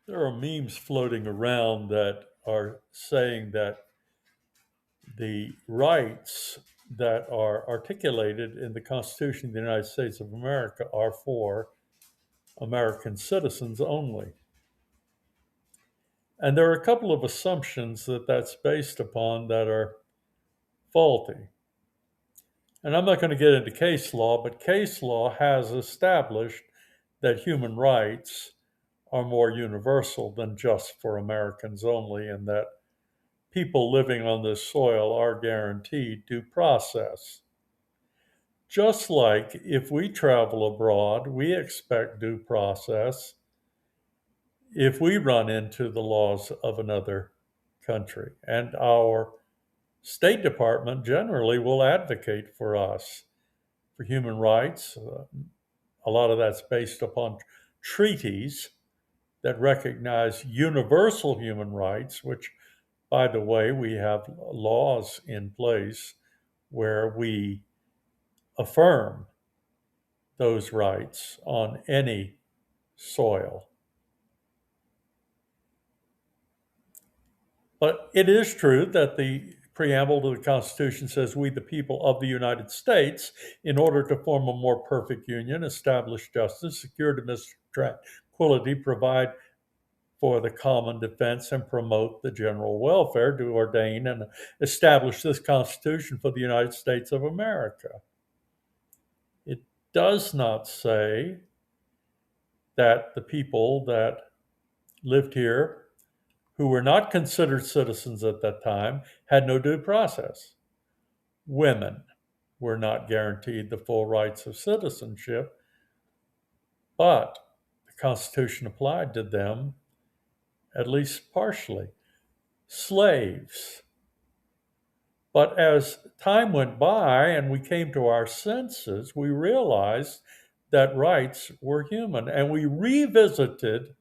There are memes floating around that are saying that the rights that are articulated in the Constitution of the United States of America are for American citizens only. And there are a couple of assumptions that that's based upon that are faulty. And I'm not going to get into case law, but case law has established that human rights are more universal than just for Americans only, and that people living on this soil are guaranteed due process. Just like if we travel abroad, we expect due process if we run into the laws of another country. And our State Department generally will advocate for us for human rights. A lot of that's based upon treaties that recognize universal human rights, which, by the way, we have laws in place where we affirm those rights on any soil. But it is true that the preamble to the Constitution says, "We, the people of the United States, in order to form a more perfect union, establish justice, secure domestic tranquility, provide for the common defense, and promote the general welfare, do ordain and establish this Constitution for the United States of America." It does not say that the people that lived here who were not considered citizens at that time had no due process. Women were not guaranteed the full rights of citizenship, but the Constitution applied to them at least partially. Slaves. But as time went by and we came to our senses, we realized that rights were human. And we revisited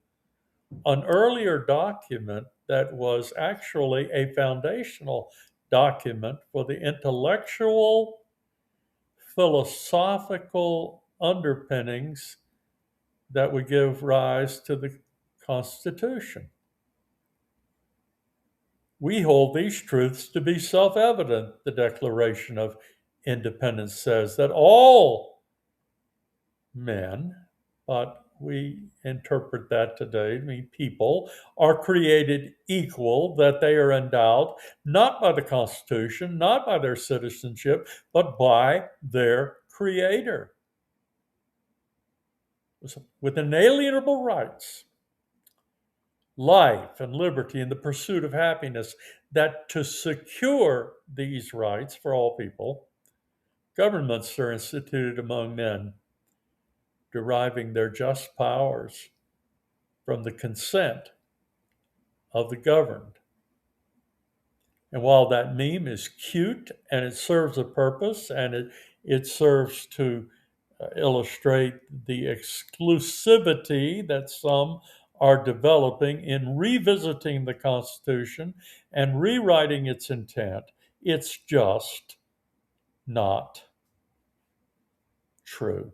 an earlier document that was actually a foundational document for the intellectual, philosophical underpinnings that would give rise to the Constitution. We hold these truths to be self evident, the Declaration of Independence says, that all men, but we interpret that today to mean people, are created equal, that they are endowed not by the Constitution, not by their citizenship, but by their Creator with inalienable rights, life and liberty, and the pursuit of happiness, that to secure these rights for all people, governments are instituted among men, deriving their just powers from the consent of the governed. And while that meme is cute and it serves a purpose and it serves to illustrate the exclusivity that some are developing in revisiting the Constitution and rewriting its intent, it's just not true.